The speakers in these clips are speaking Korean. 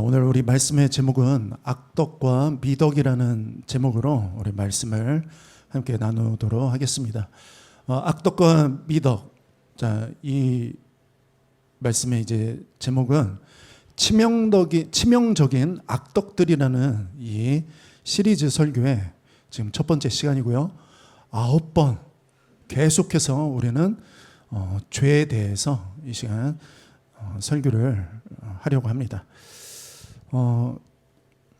오늘 우리 말씀의 제목은 악덕과 미덕이라는 제목으로 우리 말씀을 함께 나누도록 하겠습니다. 악덕과 미덕. 자, 이 말씀의 이제 제목은 치명적인 악덕들이라는 이 시리즈 설교의 지금 첫 번째 시간이고요. 9번 계속해서 우리는 죄에 대해서 이 시간 설교를 하려고 합니다.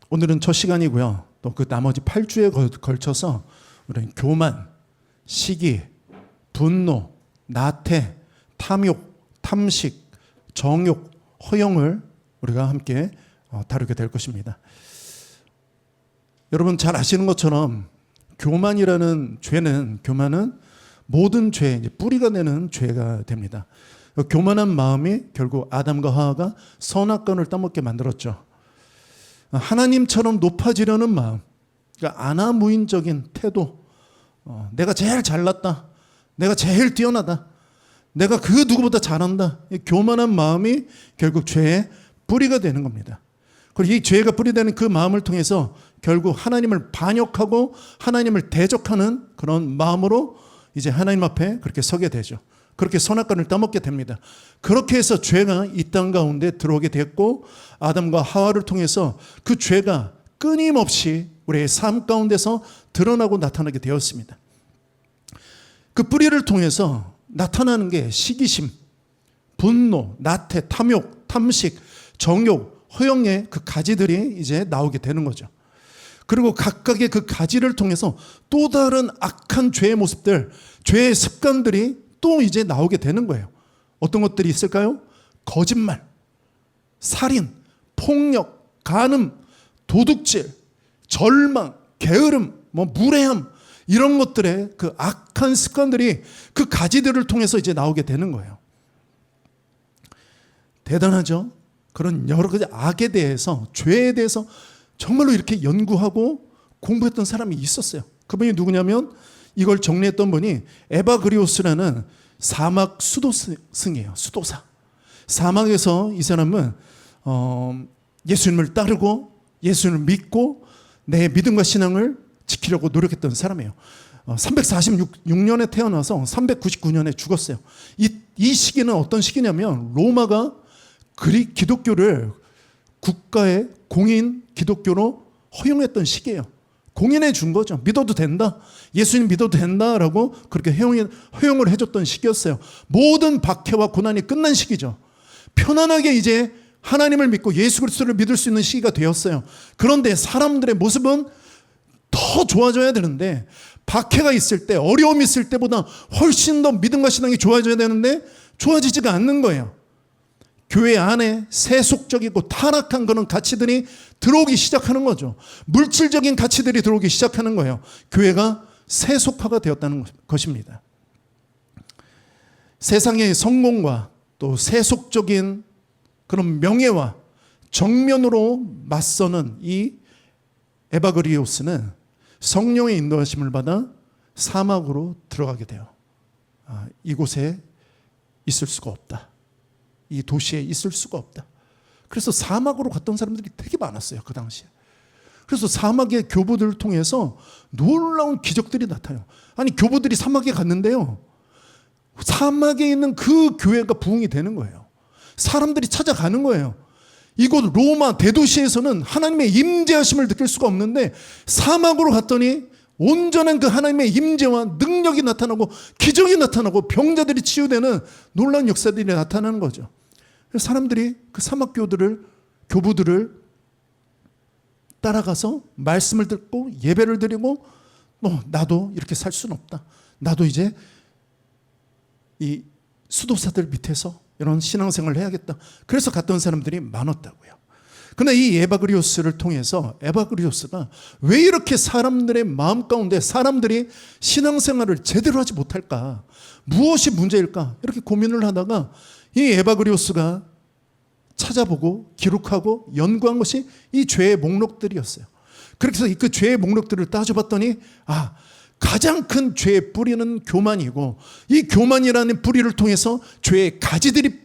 오늘은 첫 시간이고요. 또 그 나머지 8주에 걸쳐서 우리는 교만, 시기, 분노, 나태, 탐욕, 탐식, 정욕, 허영을 우리가 함께 다루게 될 것입니다. 여러분 잘 아시는 것처럼 교만은 모든 죄의 뿌리가 되는 죄가 됩니다. 교만한 마음이 결국 아담과 하와가 선악과를 따먹게 만들었죠. 하나님처럼 높아지려는 마음, 그러니까 아나무인적인 태도, 내가 제일 잘났다, 내가 제일 뛰어나다, 내가 그 누구보다 잘한다, 이 교만한 마음이 결국 죄의 뿌리가 되는 겁니다. 그리고 이 죄가 뿌리되는 그 마음을 통해서 결국 하나님을 반역하고 하나님을 대적하는 그런 마음으로 이제 하나님 앞에 그렇게 서게 되죠. 그렇게 선악과를 따먹게 됩니다. 그렇게 해서 죄가 이 땅 가운데 들어오게 됐고, 아담과 하와를 통해서 그 죄가 끊임없이 우리의 삶 가운데서 드러나고 나타나게 되었습니다. 그 뿌리를 통해서 나타나는 게 시기심, 분노, 나태, 탐욕, 탐식, 정욕, 허영의 그 가지들이 이제 나오게 되는 거죠. 그리고 각각의 그 가지를 통해서 또 다른 악한 죄의 모습들, 죄의 습관들이 또 이제 나오게 되는 거예요. 어떤 것들이 있을까요? 거짓말, 살인, 폭력, 간음, 도둑질, 절망, 게으름, 무례함, 이런 것들의 그 악한 습관들이 그 가지들을 통해서 이제 나오게 되는 거예요. 대단하죠? 그런 여러 가지 악에 대해서, 죄에 대해서 정말로 이렇게 연구하고 공부했던 사람이 있었어요. 그분이 누구냐면 이걸 정리했던 분이 에바그리오스라는 사막 수도승이에요. 수도사. 사막에서 이 사람은 예수님을 따르고 예수님을 믿고 내 믿음과 신앙을 지키려고 노력했던 사람이에요. 346년에 태어나서 399년에 죽었어요. 이 시기는 어떤 시기냐면 로마가 기독교를 국가의 공인 기독교로 허용했던 시기예요. 공인해 준 거죠. 믿어도 된다, 예수님 믿어도 된다라고 그렇게 허용을 해줬던 시기였어요. 모든 박해와 고난이 끝난 시기죠. 편안하게 이제 하나님을 믿고 예수 그리스도를 믿을 수 있는 시기가 되었어요. 그런데 사람들의 모습은 더 좋아져야 되는데, 박해가 있을 때, 어려움이 있을 때보다 훨씬 더 믿음과 신앙이 좋아져야 되는데 좋아지지가 않는 거예요. 교회 안에 세속적이고 타락한 그런 가치들이 들어오기 시작하는 거죠. 물질적인 가치들이 들어오기 시작하는 거예요. 교회가 세속화가 되었다는 것입니다. 세상의 성공과 또 세속적인 그런 명예와 정면으로 맞서는 이 에바그리오스는 성령의 인도하심을 받아 사막으로 들어가게 돼요. 이곳에 있을 수가 없다, 이 도시에 있을 수가 없다. 그래서 사막으로 갔던 사람들이 되게 많았어요, 그 당시에. 그래서 사막의 교부들을 통해서 놀라운 기적들이 나타나요. 아니, 교부들이 사막에 갔는데요, 사막에 있는 그 교회가 부흥이 되는 거예요. 사람들이 찾아가는 거예요. 이곳 로마 대도시에서는 하나님의 임재하심을 느낄 수가 없는데 사막으로 갔더니 온전한 그 하나님의 임재와 능력이 나타나고 기적이 나타나고 병자들이 치유되는 놀라운 역사들이 나타나는 거죠. 그래서 사람들이 그 사막 교부들을 따라가서 말씀을 듣고 예배를 드리고, 나도 이렇게 살 수는 없다, 나도 이제 이 수도사들 밑에서 이런 신앙생활을 해야겠다. 그래서 갔던 사람들이 많았다고요. 그런데 이 에바그리오스를 통해서 에바그리오스가 왜 이렇게 사람들의 마음 가운데 사람들이 신앙생활을 제대로 하지 못할까, 무엇이 문제일까, 이렇게 고민을 하다가 이 에바그리오스가 찾아보고 기록하고 연구한 것이 이 죄의 목록들이었어요. 그래서 그 죄의 목록들을 따져봤더니 가장 큰 죄의 뿌리는 교만이고, 이 교만이라는 뿌리를 통해서 죄의 가지들이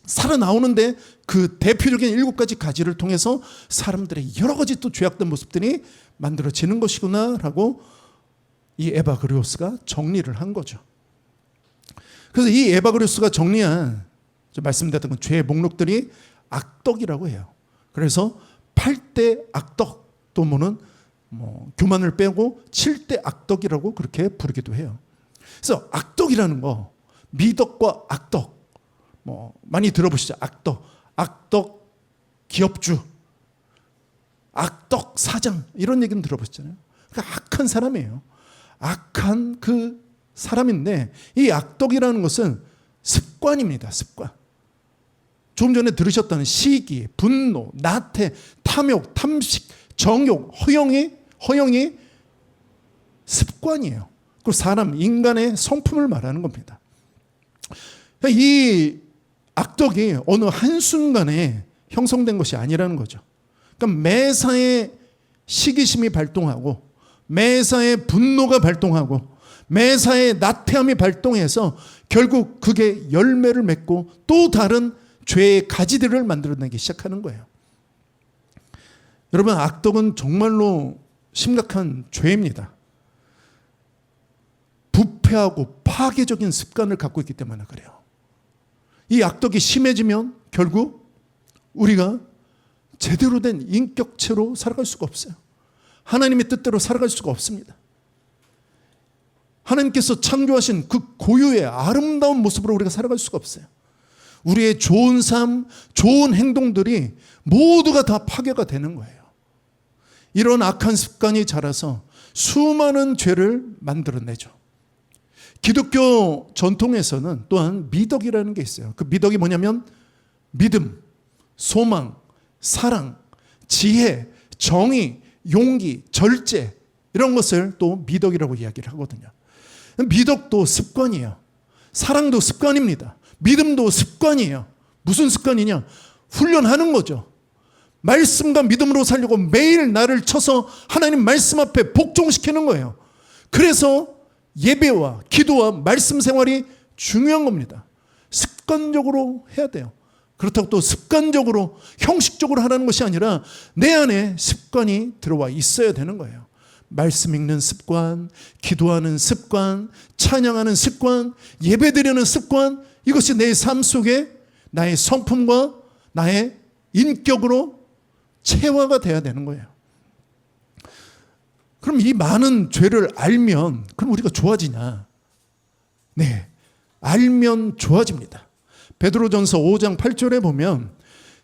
살아나오는데 그 대표적인 7가지 가지를 통해서 사람들의 여러 가지 또 죄악된 모습들이 만들어지는 것이구나라고 이 에바그리오스가 정리를 한 거죠. 그래서 이 에바그리오스가 정리한 말씀드렸던 건 죄의 목록들이 악덕이라고 해요. 그래서 8대 악덕 또는 교만을 빼고 7대 악덕이라고 그렇게 부르기도 해요. 그래서 악덕이라는 거, 미덕과 악덕, 많이 들어보시죠. 악덕 기업주, 악덕 사장 이런 얘기는 들어보셨잖아요. 그러니까 악한 사람이에요. 악한 그 사람인데 이 악덕이라는 것은 습관입니다. 습관. 조금 전에 들으셨다는 시기, 분노, 나태, 탐욕, 탐식, 정욕, 허영이 습관이에요. 그리고 사람, 인간의 성품을 말하는 겁니다. 이 악덕이 어느 한순간에 형성된 것이 아니라는 거죠. 그러니까 매사에 시기심이 발동하고 매사에 분노가 발동하고 매사에 나태함이 발동해서 결국 그게 열매를 맺고 또 다른 죄의 가지들을 만들어내기 시작하는 거예요. 여러분, 악덕은 정말로 심각한 죄입니다. 부패하고 파괴적인 습관을 갖고 있기 때문에 그래요. 이 악덕이 심해지면 결국 우리가 제대로 된 인격체로 살아갈 수가 없어요. 하나님의 뜻대로 살아갈 수가 없습니다. 하나님께서 창조하신 그 고유의 아름다운 모습으로 우리가 살아갈 수가 없어요. 우리의 좋은 삶, 좋은 행동들이 모두가 다 파괴가 되는 거예요. 이런 악한 습관이 자라서 수많은 죄를 만들어내죠. 기독교 전통에서는 또한 미덕이라는 게 있어요. 그 미덕이 뭐냐면 믿음, 소망, 사랑, 지혜, 정의, 용기, 절제 이런 것을 또 미덕이라고 이야기를 하거든요. 미덕도 습관이에요. 사랑도 습관입니다. 믿음도 습관이에요. 무슨 습관이냐? 훈련하는 거죠. 말씀과 믿음으로 살려고 매일 나를 쳐서 하나님 말씀 앞에 복종시키는 거예요. 그래서 예배와 기도와 말씀 생활이 중요한 겁니다. 습관적으로 해야 돼요. 그렇다고 또 습관적으로 형식적으로 하라는 것이 아니라 내 안에 습관이 들어와 있어야 되는 거예요. 말씀 읽는 습관, 기도하는 습관, 찬양하는 습관, 예배드리는 습관, 이것이 내 삶 속에 나의 성품과 나의 인격으로 체화가 돼야 되는 거예요. 그럼 이 많은 죄를 알면 그럼 우리가 좋아지냐? 네, 알면 좋아집니다. 베드로전서 5장 8절에 보면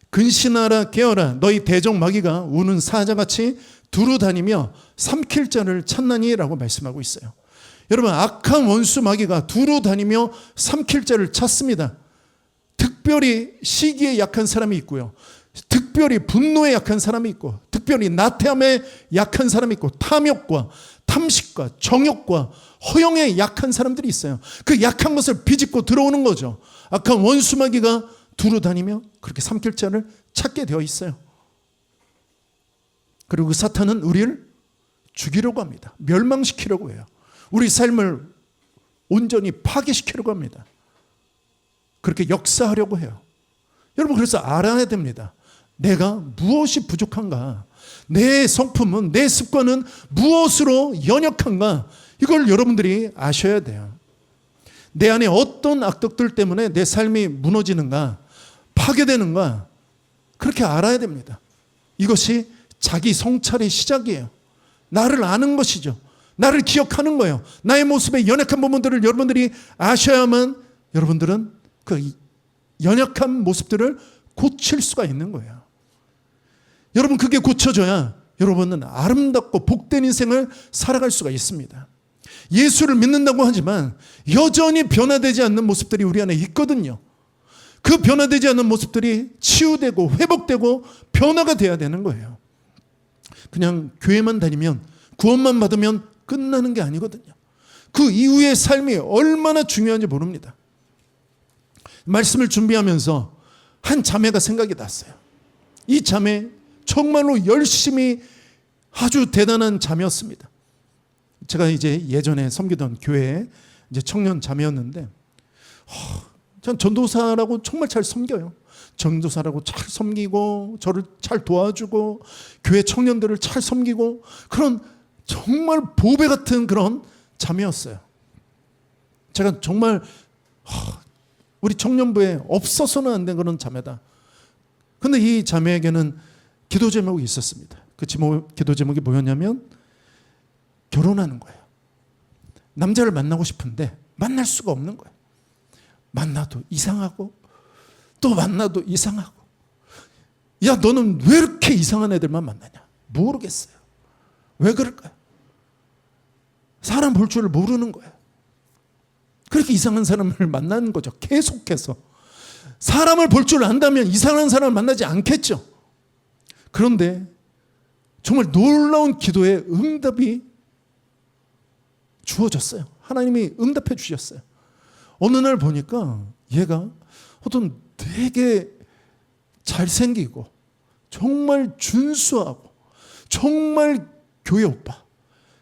근신하라 깨어라 너희 대적 마귀가 우는 사자같이 두루 다니며 삼킬 자를 찾나니라고 말씀하고 있어요. 여러분, 악한 원수 마귀가 두루 다니며 삼킬 자를 찾습니다. 특별히 시기에 약한 사람이 있고요. 특별히 분노에 약한 사람이 있고 특별히 나태함에 약한 사람이 있고 탐욕과 탐식과 정욕과 허영에 약한 사람들이 있어요. 그 약한 것을 비집고 들어오는 거죠. 악한 원수 마귀가 두루 다니며 그렇게 삼킬 자를 찾게 되어 있어요. 그리고 그 사탄은 우리를 죽이려고 합니다. 멸망시키려고 해요. 우리 삶을 온전히 파괴시키려고 합니다. 그렇게 역사하려고 해요. 여러분, 그래서 알아야 됩니다. 내가 무엇이 부족한가? 내 성품은, 내 습관은 무엇으로 연약한가? 이걸 여러분들이 아셔야 돼요. 내 안에 어떤 악덕들 때문에 내 삶이 무너지는가, 파괴되는가, 그렇게 알아야 됩니다. 이것이 자기 성찰의 시작이에요. 나를 아는 것이죠. 나를 기억하는 거예요. 나의 모습의 연약한 부분들을 여러분들이 아셔야만 여러분들은 그 연약한 모습들을 고칠 수가 있는 거예요. 여러분, 그게 고쳐져야 여러분은 아름답고 복된 인생을 살아갈 수가 있습니다. 예수를 믿는다고 하지만 여전히 변화되지 않는 모습들이 우리 안에 있거든요. 그 변화되지 않는 모습들이 치유되고 회복되고 변화가 돼야 되는 거예요. 그냥 교회만 다니면 구원만 받으면 끝나는 게 아니거든요. 그 이후의 삶이 얼마나 중요한지 모릅니다. 말씀을 준비하면서 한 자매가 생각이 났어요. 이 자매 정말로 열심히 아주 대단한 자매였습니다. 제가 이제 예전에 섬기던 교회에 이제 청년 자매였는데 전 전도사라고 정말 잘 섬겨요. 전도사라고 잘 섬기고 저를 잘 도와주고 교회 청년들을 잘 섬기고 그런 정말 보배 같은 그런 자매였어요. 제가 정말 우리 청년부에 없어서는 안 된 그런 자매다. 근데 이 자매에게는 기도 제목이 있었습니다. 그 기도 제목이 뭐였냐면 결혼하는 거예요. 남자를 만나고 싶은데 만날 수가 없는 거예요. 만나도 이상하고 또 만나도 이상하고. 야, 너는 왜 이렇게 이상한 애들만 만나냐? 모르겠어요. 왜 그럴까요? 사람 볼 줄을 모르는 거예요. 그렇게 이상한 사람을 만나는 거죠. 계속해서. 사람을 볼 줄 안다면 이상한 사람을 만나지 않겠죠. 그런데 정말 놀라운 기도의 응답이 주어졌어요. 하나님이 응답해 주셨어요. 어느 날 보니까 얘가 어떤 되게 잘생기고 정말 준수하고 정말 교회 오빠.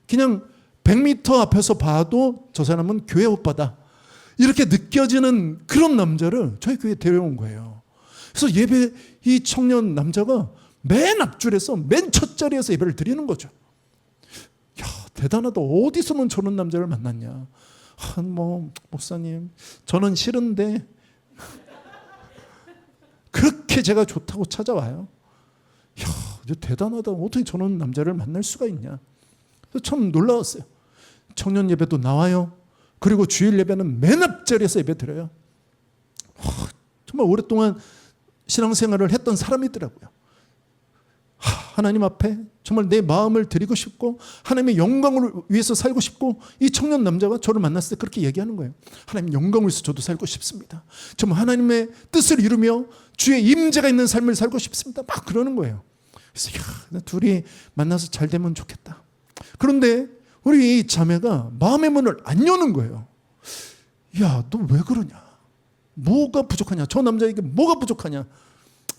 그냥 100m 앞에서 봐도 저 사람은 교회 오빠다. 이렇게 느껴지는 그런 남자를 저희 교회에 데려온 거예요. 그래서 이 청년 남자가 맨 앞줄에서 맨 첫 자리에서 예배를 드리는 거죠. 야, 대단하다. 어디서는 저런 남자를 만났냐. 목사님, 저는 싫은데 그렇게 제가 좋다고 찾아와요. 야, 대단하다. 어떻게 저런 남자를 만날 수가 있냐. 참 놀라웠어요. 청년 예배도 나와요. 그리고 주일 예배는 맨 앞자리에서 예배 드려요. 정말 오랫동안 신앙생활을 했던 사람이더라고요. 하나님 앞에 정말 내 마음을 드리고 싶고 하나님의 영광을 위해서 살고 싶고, 이 청년 남자가 저를 만났을 때 그렇게 얘기하는 거예요. 하나님 영광을 위해서 저도 살고 싶습니다. 정말 하나님의 뜻을 이루며 주의 임재가 있는 삶을 살고 싶습니다. 막 그러는 거예요. 그래서 둘이 만나서 잘 되면 좋겠다. 그런데 우리 이 자매가 마음의 문을 안 여는 거예요. 야, 너 왜 그러냐? 뭐가 부족하냐? 저 남자에게 뭐가 부족하냐?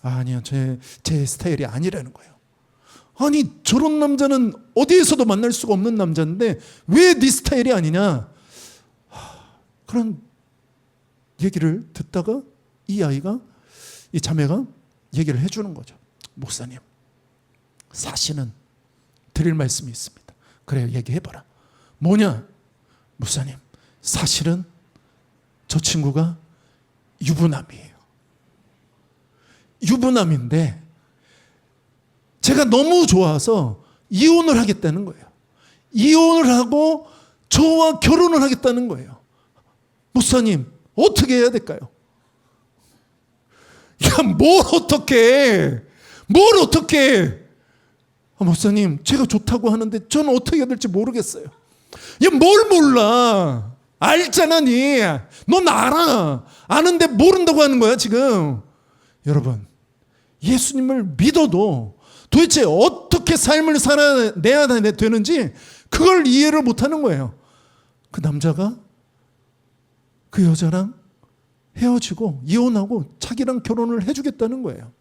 아니요, 제 스타일이 아니라는 거예요. 아니, 저런 남자는 어디에서도 만날 수가 없는 남자인데 왜 네 스타일이 아니냐? 그런 얘기를 듣다가 이 자매가 얘기를 해주는 거죠. 목사님, 사실은 드릴 말씀이 있습니다. 그래요, 얘기해봐라. 뭐냐? 목사님, 사실은 저 친구가 유부남이에요. 유부남인데 제가 너무 좋아서 이혼을 하겠다는 거예요. 이혼을 하고 저와 결혼을 하겠다는 거예요. 목사님, 어떻게 해야 될까요? 야, 뭘 어떻게 해? 목사님, 제가 좋다고 하는데 저는 어떻게 해야 될지 모르겠어요. 야, 뭘 몰라? 알잖아, 니. 넌 알아. 아는데 모른다고 하는 거야, 지금. 여러분, 예수님을 믿어도 도대체 어떻게 삶을 살아내야 되는지 그걸 이해를 못하는 거예요. 그 남자가 그 여자랑 헤어지고 이혼하고 자기랑 결혼을 해주겠다는 거예요.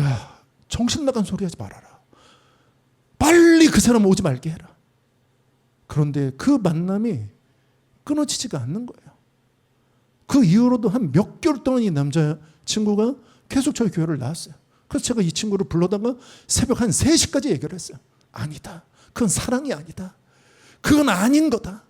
야, 정신 나간 소리 하지 말아라. 빨리 그 사람 오지 말게 해라. 그런데 그 만남이 끊어지지가 않는 거예요. 그 이후로도 한 몇 개월 동안 이 남자친구가 계속 저희 교회를 나왔어요. 그래서 제가 이 친구를 불러다가 새벽 한 3시까지 얘기를 했어요. 아니다. 그건 사랑이 아니다. 그건 아닌 거다.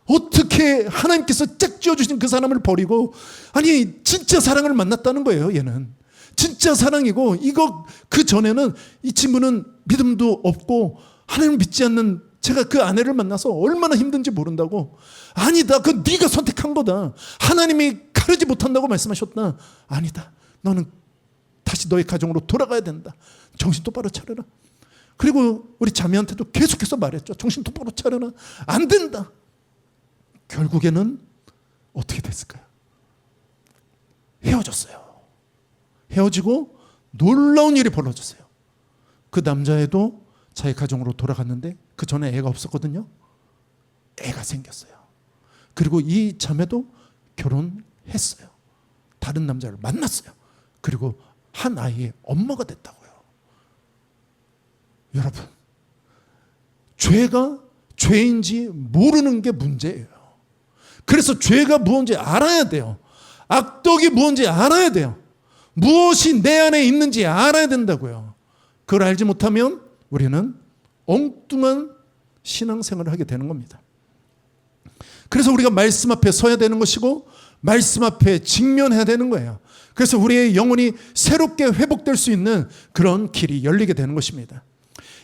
어떻게 하나님께서 짝 지어주신 그 사람을 버리고, 아니 진짜 사랑을 만났다는 거예요. 얘는 진짜 사랑이고, 이거 그 전에는 이 친구는 믿음도 없고 하나님을 믿지 않는, 제가 그 아내를 만나서 얼마나 힘든지 모른다고. 아니다, 그건 네가 선택한 거다. 하나님이 가르지 못한다고 말씀하셨다. 아니다, 너는 다시 너의 가정으로 돌아가야 된다. 정신 똑바로 차려라. 그리고 우리 자매한테도 계속해서 말했죠. 정신 똑바로 차려라. 안 된다. 결국에는 어떻게 됐을까요? 헤어졌어요. 헤어지고 놀라운 일이 벌어졌어요. 그 남자애도 자기 가정으로 돌아갔는데 그 전에 애가 없었거든요. 애가 생겼어요. 그리고 이 자매도 결혼했어요. 다른 남자를 만났어요. 그리고 한 아이의 엄마가 됐다고요. 여러분, 죄가 죄인지 모르는 게 문제예요. 그래서 죄가 무엇인지 알아야 돼요. 악독이 무엇인지 알아야 돼요. 무엇이 내 안에 있는지 알아야 된다고요. 그걸 알지 못하면 우리는 엉뚱한 신앙생활을 하게 되는 겁니다. 그래서 우리가 말씀 앞에 서야 되는 것이고 말씀 앞에 직면해야 되는 거예요. 그래서 우리의 영혼이 새롭게 회복될 수 있는 그런 길이 열리게 되는 것입니다.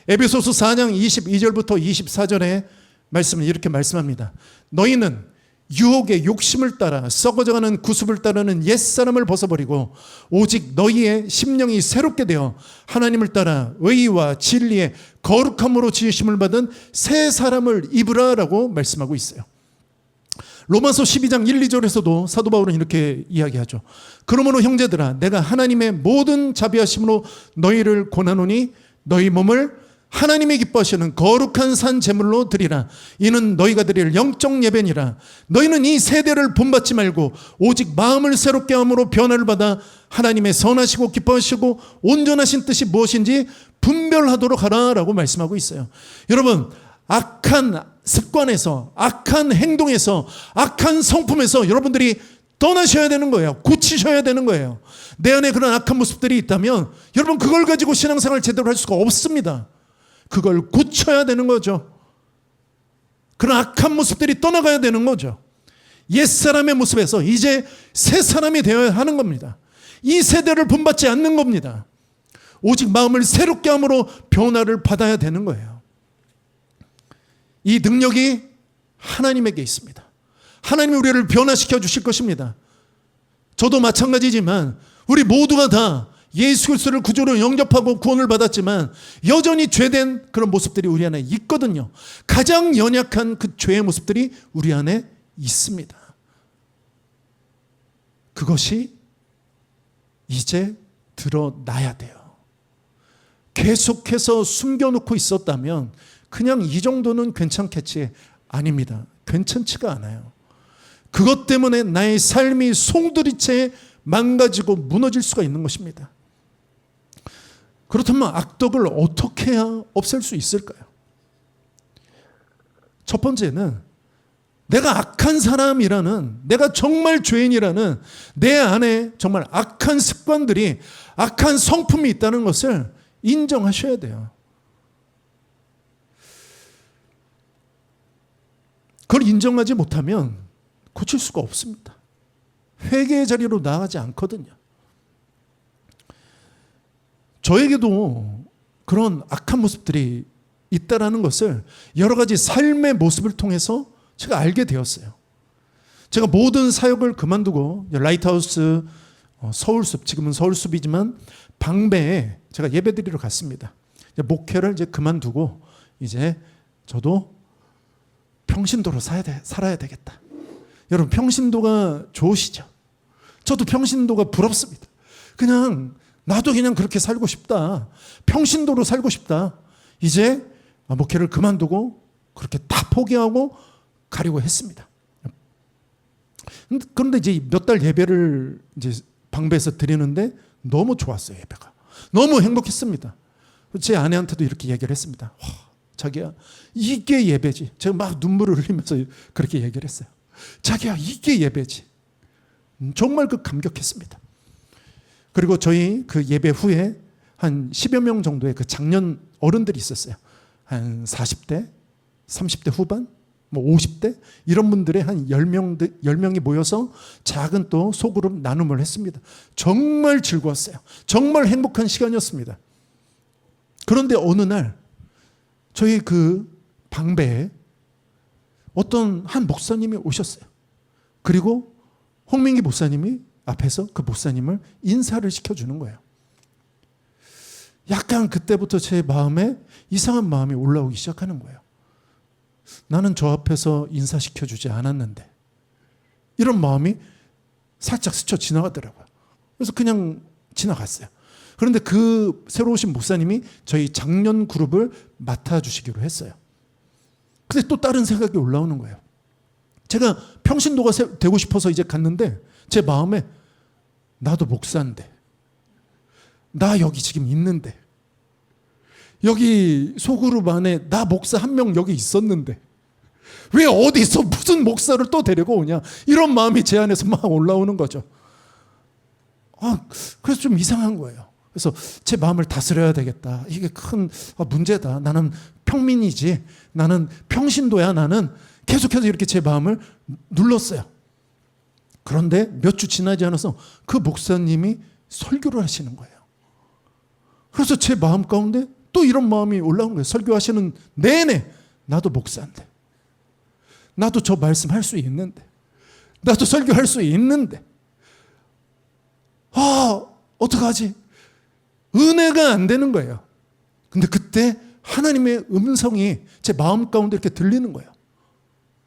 에베소서 4장 22절부터 24절에 말씀은 이렇게 말씀합니다. 너희는 유혹의 욕심을 따라 썩어져가는 구습을 따르는 옛사람을 벗어버리고 오직 너희의 심령이 새롭게 되어 하나님을 따라 의와 진리의 거룩함으로 지으심을 받은 새 사람을 입으라라고 말씀하고 있어요. 로마서 12장 1, 2절에서도 사도 바울은 이렇게 이야기하죠. 그러므로 형제들아 내가 하나님의 모든 자비하심으로 너희를 권하노니 너희 몸을 하나님이 기뻐하시는 거룩한 산 제물로 드리라. 이는 너희가 드릴 영적 예배니라. 너희는 이 세대를 본받지 말고 오직 마음을 새롭게 함으로 변화를 받아 하나님의 선하시고 기뻐하시고 온전하신 뜻이 무엇인지 분별하도록 하라라고 말씀하고 있어요. 여러분, 악한 습관에서, 악한 행동에서, 악한 성품에서 여러분들이 떠나셔야 되는 거예요. 고치셔야 되는 거예요. 내 안에 그런 악한 모습들이 있다면 여러분 그걸 가지고 신앙생활 제대로 할 수가 없습니다. 그걸 고쳐야 되는 거죠. 그런 악한 모습들이 떠나가야 되는 거죠. 옛사람의 모습에서 이제 새 사람이 되어야 하는 겁니다. 이 세대를 본받지 않는 겁니다. 오직 마음을 새롭게 함으로 변화를 받아야 되는 거예요. 이 능력이 하나님에게 있습니다. 하나님이 우리를 변화시켜 주실 것입니다. 저도 마찬가지지만 우리 모두가 다 예수 그리스도를 구주로 영접하고 구원을 받았지만 여전히 죄된 그런 모습들이 우리 안에 있거든요. 가장 연약한 그 죄의 모습들이 우리 안에 있습니다. 그것이 이제 드러나야 돼요. 계속해서 숨겨놓고 있었다면 그냥 이 정도는 괜찮겠지. 아닙니다. 괜찮지가 않아요. 그것 때문에 나의 삶이 송두리째 망가지고 무너질 수가 있는 것입니다. 그렇다면 악독을 어떻게 해야 없앨 수 있을까요? 첫 번째는 내가 악한 사람이라는, 내가 정말 죄인이라는 내 안에 정말 악한 습관들이, 악한 성품이 있다는 것을 인정하셔야 돼요. 그걸 인정하지 못하면 고칠 수가 없습니다. 회개의 자리로 나아가지 않거든요. 저에게도 그런 악한 모습들이 있다라는 것을 여러 가지 삶의 모습을 통해서 제가 알게 되었어요. 제가 모든 사역을 그만두고 라이트하우스 서울숲, 지금은 서울숲이지만 방배에 제가 예배드리러 갔습니다. 목회를 이제 그만두고 이제 저도 평신도로 살아야 되겠다. 여러분, 평신도가 좋으시죠? 저도 평신도가 부럽습니다. 나도 그냥 그렇게 살고 싶다. 평신도로 살고 싶다. 이제 목회를 그만두고 그렇게 다 포기하고 가려고 했습니다. 그런데 이제 몇 달 예배를 이제 방배에서 드리는데 너무 좋았어요, 예배가. 너무 행복했습니다. 제 아내한테도 이렇게 얘기를 했습니다. 와, 자기야, 이게 예배지. 제가 막 눈물을 흘리면서 그렇게 얘기를 했어요. 자기야, 이게 예배지. 정말 감격했습니다. 그리고 저희 그 예배 후에 한 10여 명 정도의 그 장년 어른들이 있었어요. 한 40대, 30대 후반, 50대 이런 분들의 한 10명이 모여서 작은 또 소그룹 나눔을 했습니다. 정말 즐거웠어요. 정말 행복한 시간이었습니다. 그런데 어느 날 저희 그 방배에 어떤 한 목사님이 오셨어요. 그리고 홍민기 목사님이 앞에서 그 목사님을 인사를 시켜주는 거예요. 약간 그때부터 제 마음에 이상한 마음이 올라오기 시작하는 거예요. 나는 저 앞에서 인사시켜주지 않았는데, 이런 마음이 살짝 스쳐 지나가더라고요. 그래서 그냥 지나갔어요. 그런데 그 새로 오신 목사님이 저희 장년 그룹을 맡아주시기로 했어요. 근데 또 다른 생각이 올라오는 거예요. 제가 평신도가 되고 싶어서 이제 갔는데 제 마음에 나도 목사인데, 나 여기 지금 있는데, 여기 소그룹 안에 나 목사 한 명 여기 있었는데 왜 어디서 무슨 목사를 또 데리고 오냐, 이런 마음이 제 안에서 막 올라오는 거죠. 그래서 좀 이상한 거예요. 그래서 제 마음을 다스려야 되겠다. 이게 큰 문제다. 나는 평민이지, 나는 평신도야. 나는 계속해서 이렇게 제 마음을 눌렀어요. 그런데 몇 주 지나지 않아서 그 목사님이 설교를 하시는 거예요. 그래서 제 마음 가운데 또 이런 마음이 올라온 거예요. 설교하시는 내내 나도 목사인데, 나도 저 말씀할 수 있는데, 나도 설교할 수 있는데, 어떡하지? 은혜가 안 되는 거예요. 근데 그때 하나님의 음성이 제 마음 가운데 이렇게 들리는 거예요.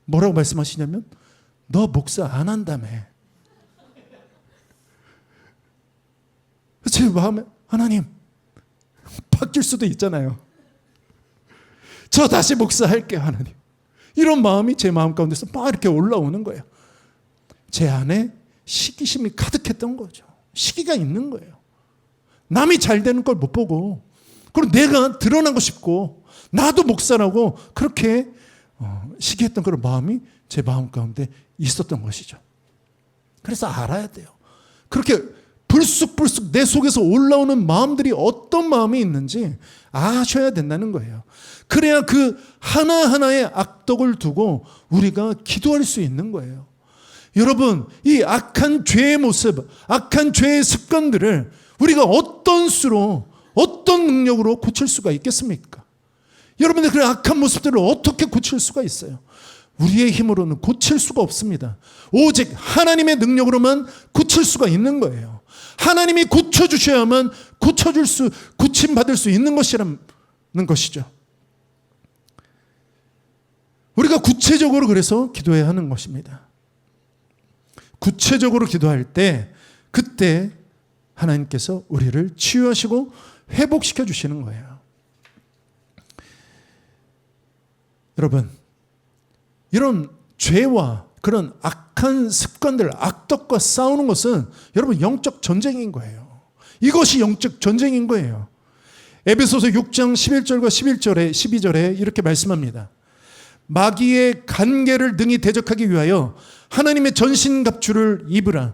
뭐라고 말씀하시냐면, 너 목사 안 한다며. 제 마음에, 하나님, 바뀔 수도 있잖아요. 저 다시 목사할게요, 하나님. 이런 마음이 제 마음 가운데서 막 이렇게 올라오는 거예요. 제 안에 시기심이 가득했던 거죠. 시기가 있는 거예요. 남이 잘 되는 걸 못 보고, 그리고 내가 드러나고 싶고, 나도 목사라고 그렇게 시기했던 그런 마음이 제 마음 가운데 있었던 것이죠. 그래서 알아야 돼요. 그렇게 불쑥불쑥 내 속에서 올라오는 마음들이 어떤 마음이 있는지 아셔야 된다는 거예요. 그래야 그 하나하나의 악덕을 두고 우리가 기도할 수 있는 거예요. 여러분, 이 악한 죄의 모습, 악한 죄의 습관들을 우리가 어떤 수로, 어떤 능력으로 고칠 수가 있겠습니까? 여러분들 그 악한 모습들을 어떻게 고칠 수가 있어요? 우리의 힘으로는 고칠 수가 없습니다. 오직 하나님의 능력으로만 고칠 수가 있는 거예요. 하나님이 고쳐주셔야만 고침받을 수 있는 것이라는 것이죠. 우리가 구체적으로 그래서 기도해야 하는 것입니다. 구체적으로 기도할 때, 그때 하나님께서 우리를 치유하시고 회복시켜 주시는 거예요. 여러분, 이런 죄와 그런 악한 습관들, 악덕과 싸우는 것은 여러분 영적 전쟁인 거예요. 이것이 영적 전쟁인 거예요. 에베소서 6장 11절과 12절에 이렇게 말씀합니다. 마귀의 간계를 능히 대적하기 위하여 하나님의 전신갑주를 입으라.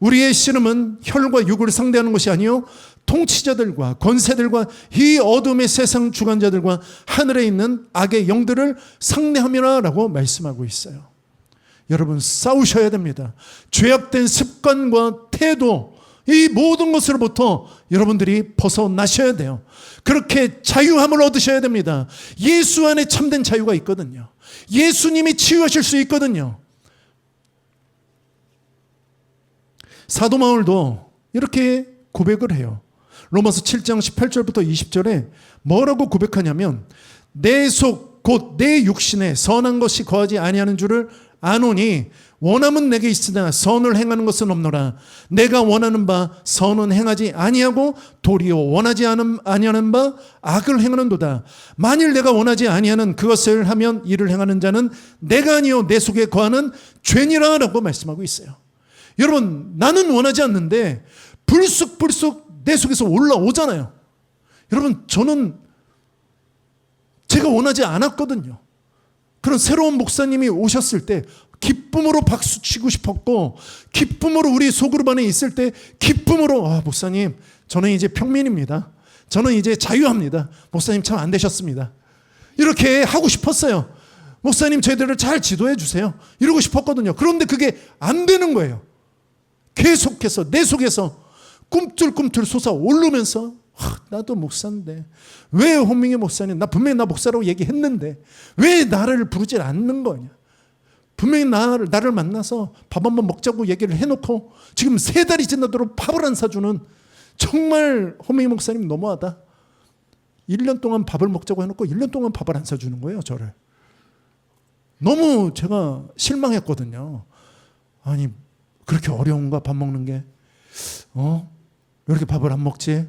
우리의 씨름은 혈과 육을 상대하는 것이 아니요 통치자들과 권세들과 이 어둠의 세상 주관자들과 하늘에 있는 악의 영들을 상대함이라 라고 말씀하고 있어요. 여러분, 싸우셔야 됩니다. 죄악된 습관과 태도, 이 모든 것으로부터 여러분들이 벗어나셔야 돼요. 그렇게 자유함을 얻으셔야 됩니다. 예수 안에 참된 자유가 있거든요. 예수님이 치유하실 수 있거든요. 사도 바울도 이렇게 고백을 해요. 로마서 7장 18절부터 20절에 뭐라고 고백하냐면, 내 속 곧 내 육신에 선한 것이 거하지 아니하는 줄을 아노니 원함은 내게 있으나 선을 행하는 것은 없노라. 내가 원하는 바 선은 행하지 아니하고 도리어 원하지 아니하는 바 악을 행하는도다. 만일 내가 원하지 아니하는 그것을 하면 이를 행하는 자는 내가 아니요 내 속에 거하는 죄니라 라고 말씀하고 있어요. 여러분, 나는 원하지 않는데 불쑥불쑥 내 속에서 올라오잖아요. 여러분, 저는 제가 원하지 않았거든요. 그런 새로운 목사님이 오셨을 때 기쁨으로 박수치고 싶었고, 기쁨으로 우리 소그룹 안에 있을 때 기쁨으로, 목사님 저는 이제 평민입니다. 저는 이제 자유합니다. 목사님 참 안 되셨습니다. 이렇게 하고 싶었어요. 목사님 저희들을 잘 지도해 주세요. 이러고 싶었거든요. 그런데 그게 안 되는 거예요. 계속해서 내 속에서 꿈틀꿈틀 솟아오르면서 나도 목사인데 왜 홍민기 목사님, 나 분명히 나 목사라고 얘기했는데 왜 나를 부르질 않는 거냐. 분명히 나를 만나서 밥 한번 먹자고 얘기를 해놓고 지금 3달이 지나도록 밥을 안 사주는, 정말 홍민기 목사님 너무하다. 1년 동안 밥을 먹자고 해놓고 1년 동안 밥을 안 사주는 거예요, 저를. 너무 제가 실망했거든요. 아니, 그렇게 어려운가 밥 먹는 게? 왜 이렇게 밥을 안 먹지?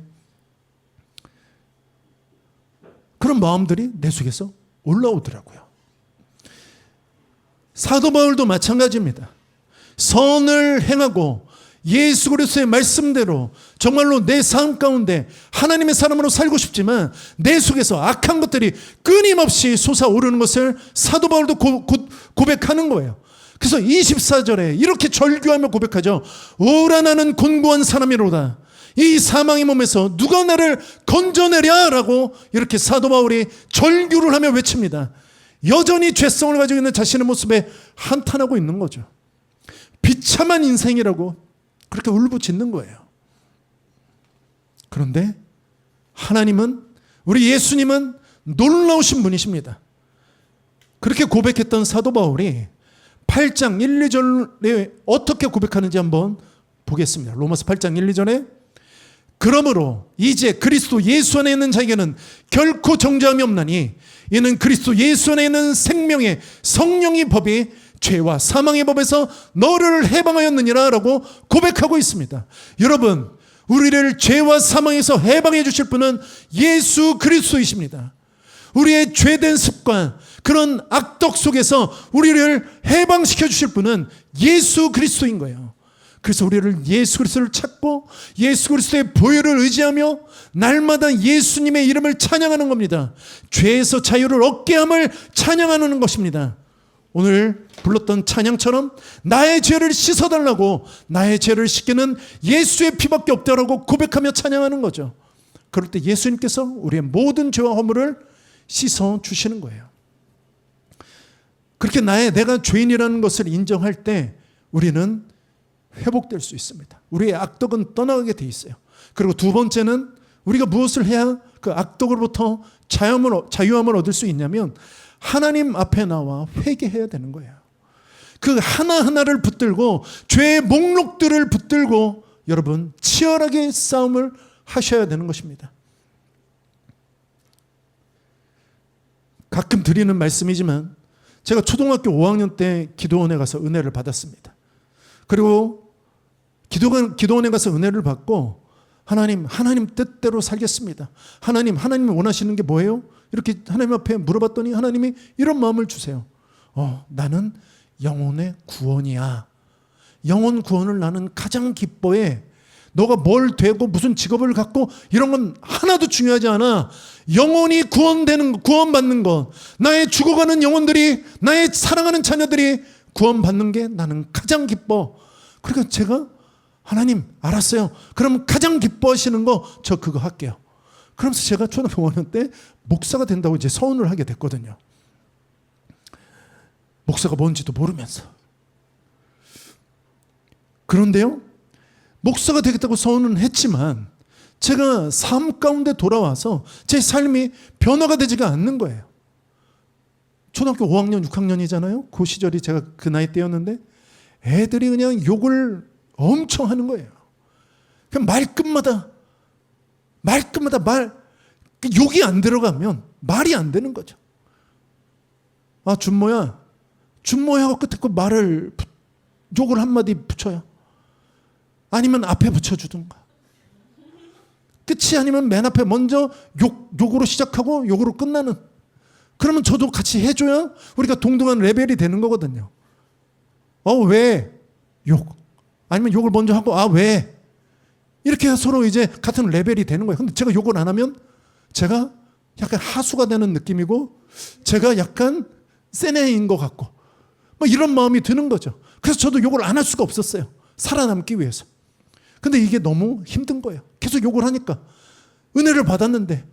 그런 마음들이 내 속에서 올라오더라고요. 사도 바울도 마찬가지입니다. 선을 행하고 예수 그리스도의 말씀대로 정말로 내 삶 가운데 하나님의 사람으로 살고 싶지만 내 속에서 악한 것들이 끊임없이 솟아오르는 것을 사도 바울도 고백하는 거예요. 그래서 24절에 이렇게 절규하며 고백하죠. 오라 나는 곤고한 사람이로다. 이 사망의 몸에서 누가 나를 건져내랴 라고 이렇게 사도 바울이 절규를 하며 외칩니다. 여전히 죄성을 가지고 있는 자신의 모습에 한탄하고 있는 거죠. 비참한 인생이라고 그렇게 울부짖는 거예요. 그런데 하나님은, 우리 예수님은 놀라우신 분이십니다. 그렇게 고백했던 사도 바울이 8장 1, 2절에 어떻게 고백하는지 한번 보겠습니다. 로마서 8장 1, 2절에 그러므로 이제 그리스도 예수 안에 있는 자에게는 결코 정죄함이 없나니 이는 그리스도 예수 안에 있는 생명의 성령의 법이 죄와 사망의 법에서 너를 해방하였느니라 라고 고백하고 있습니다. 여러분, 우리를 죄와 사망에서 해방해 주실 분은 예수 그리스도이십니다. 우리의 죄된 습관, 그런 악덕 속에서 우리를 해방시켜 주실 분은 예수 그리스도인 거예요. 그래서 우리를 예수 그리스도를 찾고 예수 그리스도의 보혈을 의지하며 날마다 예수님의 이름을 찬양하는 겁니다. 죄에서 자유를 얻게 함을 찬양하는 것입니다. 오늘 불렀던 찬양처럼 나의 죄를 씻어달라고, 나의 죄를 씻기는 예수의 피밖에 없다라고 고백하며 찬양하는 거죠. 그럴 때 예수님께서 우리의 모든 죄와 허물을 씻어주시는 거예요. 그렇게 내가 죄인이라는 것을 인정할 때 우리는 회복될 수 있습니다. 우리의 악덕은 떠나가게 돼 있어요. 그리고 두 번째는 우리가 무엇을 해야 그 악덕으로부터 자유함을 얻을 수 있냐면 하나님 앞에 나와 회개해야 되는 거예요. 그 하나하나를 붙들고 죄의 목록들을 붙들고 여러분 치열하게 싸움을 하셔야 되는 것입니다. 가끔 드리는 말씀이지만 제가 초등학교 5학년 때 기도원에 가서 은혜를 받았습니다. 그리고 기도원에 가서 은혜를 받고 하나님 뜻대로 살겠습니다. 하나님이 원하시는 게 뭐예요? 이렇게 하나님 앞에 물어봤더니 하나님이 이런 마음을 주세요. 나는 영혼의 구원이야. 영혼 구원을 나는 가장 기뻐해. 너가 뭘 되고 무슨 직업을 갖고 이런 건 하나도 중요하지 않아. 영혼이 구원받는 것, 나의 죽어가는 영혼들이, 나의 사랑하는 자녀들이 구원받는 게 나는 가장 기뻐. 그러니까 제가 하나님 알았어요. 그럼 가장 기뻐하시는 거 저 그거 할게요. 그러면서 제가 초등학교 5학년 때 목사가 된다고 이제 서운을 하게 됐거든요. 목사가 뭔지도 모르면서. 그런데요, 목사가 되겠다고 서운은 했지만 제가 삶 가운데 돌아와서 제 삶이 변화가 되지가 않는 거예요. 초등학교 5학년, 6학년이잖아요. 그 시절이 제가 그 나이 때였는데 애들이 그냥 욕을 엄청 하는 거예요. 그냥 말끝마다 욕이 안 들어가면 말이 안 되는 거죠. 준모야 하고 끝에 그 욕을 한마디 붙여요. 아니면 앞에 붙여주든가. 끝이 아니면 맨 앞에 먼저 욕으로 시작하고 욕으로 끝나는. 그러면 저도 같이 해줘야 우리가 동등한 레벨이 되는 거거든요. 왜? 욕. 아니면 욕을 먼저 하고 왜? 이렇게 서로 이제 같은 레벨이 되는 거예요. 근데 제가 욕을 안 하면 제가 약간 하수가 되는 느낌이고 제가 약간 센 애인 것 같고 이런 마음이 드는 거죠. 그래서 저도 욕을 안 할 수가 없었어요. 살아남기 위해서. 근데 이게 너무 힘든 거예요. 계속 욕을 하니까. 은혜를 받았는데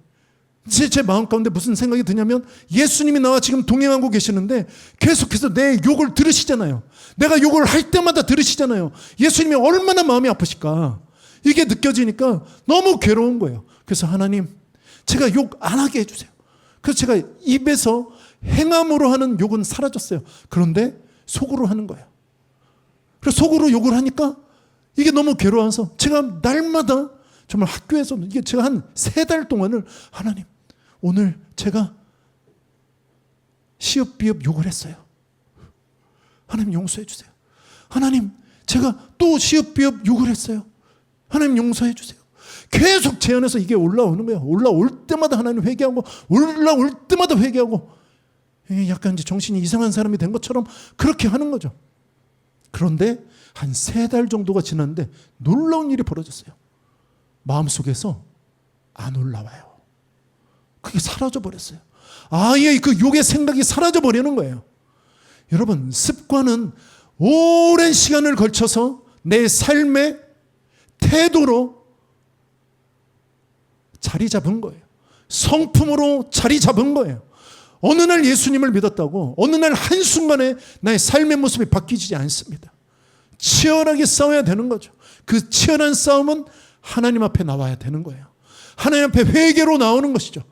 제 마음 가운데 무슨 생각이 드냐면 예수님이 나와 지금 동행하고 계시는데 계속해서 내 욕을 들으시잖아요. 내가 욕을 할 때마다 들으시잖아요. 예수님이 얼마나 마음이 아프실까. 이게 느껴지니까 너무 괴로운 거예요. 그래서 하나님, 제가 욕 안 하게 해주세요. 그래서 제가 입에서 행함으로 하는 욕은 사라졌어요. 그런데 속으로 하는 거예요. 그래서 속으로 욕을 하니까 이게 너무 괴로워서 제가 날마다 정말 학교에서 이게 제가 한 3달 동안을 하나님, 오늘 제가 시읍비읍 욕을 했어요. 하나님 용서해 주세요. 하나님, 제가 또 시읍비읍 욕을 했어요. 하나님 용서해 주세요. 계속 제 안에서 이게 올라오는 거예요. 올라올 때마다 하나님 회개하고 올라올 때마다 회개하고 약간 이제 정신이 이상한 사람이 된 것처럼 그렇게 하는 거죠. 그런데 한 3달 정도가 지났는데 놀라운 일이 벌어졌어요. 마음속에서 안 올라와요. 그게 사라져버렸어요. 아예 그 욕의 생각이 사라져버리는 거예요. 여러분, 습관은 오랜 시간을 걸쳐서 내 삶의 태도로 자리 잡은 거예요. 성품으로 자리 잡은 거예요. 어느 날 예수님을 믿었다고 어느 날 한순간에 나의 삶의 모습이 바뀌지 않습니다. 치열하게 싸워야 되는 거죠. 그 치열한 싸움은 하나님 앞에 나와야 되는 거예요. 하나님 앞에 회개로 나오는 것이죠.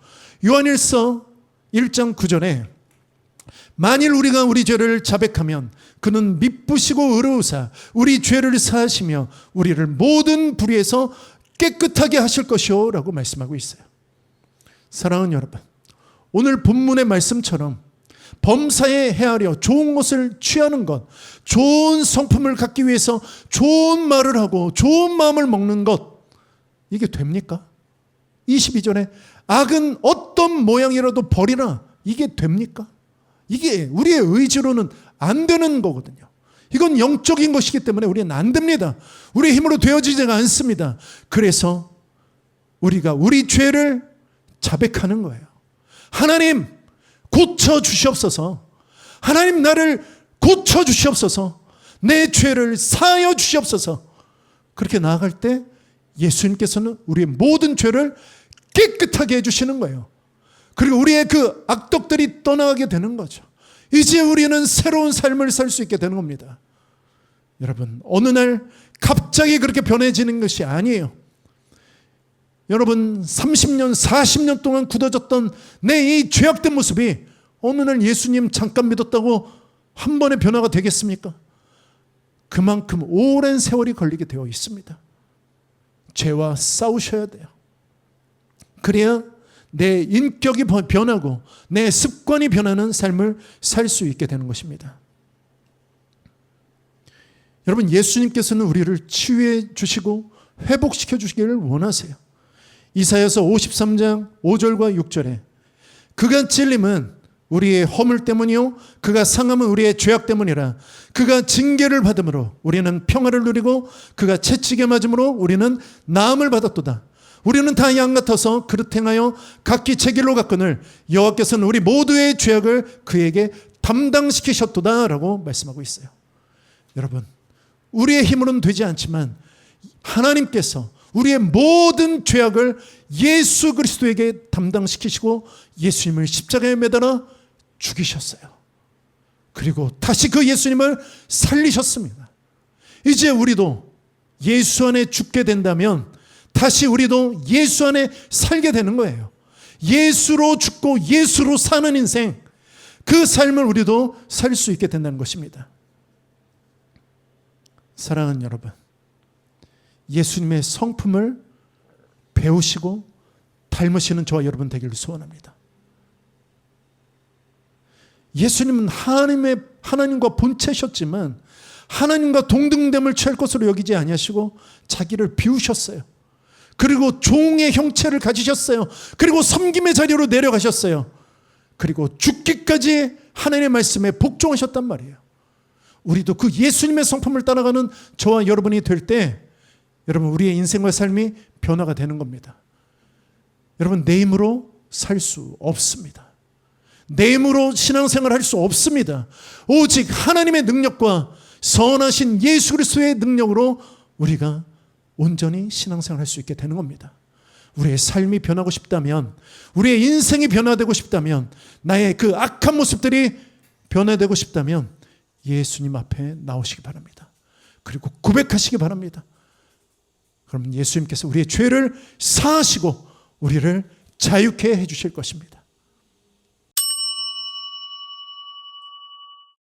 요한일서 1장 9절에 만일 우리가 우리 죄를 자백하면 그는 미쁘시고 의로우사 우리 죄를 사하시며 우리를 모든 불의에서 깨끗하게 하실 것이요 라고 말씀하고 있어요. 사랑하는 여러분, 오늘 본문의 말씀처럼 범사에 헤아려 좋은 것을 취하는 것, 좋은 성품을 갖기 위해서 좋은 말을 하고 좋은 마음을 먹는 것, 이게 됩니까? 22절에 악은 어떤 모양이라도 버리라, 이게 됩니까? 이게 우리의 의지로는 안 되는 거거든요. 이건 영적인 것이기 때문에 우리는 안 됩니다. 우리의 힘으로 되어지지가 않습니다. 그래서 우리가 우리 죄를 자백하는 거예요. 하나님 고쳐주시옵소서. 하나님 나를 고쳐주시옵소서. 내 죄를 사하여 주시옵소서. 그렇게 나아갈 때 예수님께서는 우리의 모든 죄를 깨끗하게 해주시는 거예요. 그리고 우리의 그 악독들이 떠나가게 되는 거죠. 이제 우리는 새로운 삶을 살 수 있게 되는 겁니다. 여러분, 어느 날 갑자기 그렇게 변해지는 것이 아니에요. 여러분, 30년, 40년 동안 굳어졌던 내 이 죄악된 모습이 어느 날 예수님 잠깐 믿었다고 한 번에 변화가 되겠습니까? 그만큼 오랜 세월이 걸리게 되어 있습니다. 죄와 싸우셔야 돼요. 그래야 내 인격이 변하고 내 습관이 변하는 삶을 살 수 있게 되는 것입니다. 여러분, 예수님께서는 우리를 치유해 주시고 회복시켜 주시기를 원하세요. 이사야서 53장 5절과 6절에 그가 찔림은 우리의 허물 때문이요 그가 상함은 우리의 죄악 때문이라. 그가 징계를 받음으로 우리는 평화를 누리고 그가 채찍에 맞음으로 우리는 나음을 받았도다. 우리는 다 양 같아서 그릇 행하여 각기 제 길로 갔거늘 여호와께서는 우리 모두의 죄악을 그에게 담당시키셨도다 라고 말씀하고 있어요. 여러분, 우리의 힘으로는 되지 않지만 하나님께서 우리의 모든 죄악을 예수 그리스도에게 담당시키시고 예수님을 십자가에 매달아 죽이셨어요. 그리고 다시 그 예수님을 살리셨습니다. 이제 우리도 예수 안에 죽게 된다면 다시 우리도 예수 안에 살게 되는 거예요. 예수로 죽고 예수로 사는 인생, 그 삶을 우리도 살 수 있게 된다는 것입니다. 사랑하는 여러분, 예수님의 성품을 배우시고 닮으시는 저와 여러분 되기를 소원합니다. 예수님은 하나님과 본체셨지만 하나님과 동등됨을 취할 것으로 여기지 아니하시고 자기를 비우셨어요. 그리고 종의 형체를 가지셨어요. 그리고 섬김의 자리로 내려가셨어요. 그리고 죽기까지 하나님의 말씀에 복종하셨단 말이에요. 우리도 그 예수님의 성품을 따라가는 저와 여러분이 될 때 여러분, 우리의 인생과 삶이 변화가 되는 겁니다. 여러분, 내 힘으로 살 수 없습니다. 내 힘으로 신앙생활을 할 수 없습니다. 오직 하나님의 능력과 선하신 예수 그리스도의 능력으로 우리가 온전히 신앙생활을 할 수 있게 되는 겁니다. 우리의 삶이 변하고 싶다면, 우리의 인생이 변화되고 싶다면, 나의 그 악한 모습들이 변화되고 싶다면 예수님 앞에 나오시기 바랍니다. 그리고 고백하시기 바랍니다. 그럼 예수님께서 우리의 죄를 사하시고 우리를 자유케 해주실 것입니다.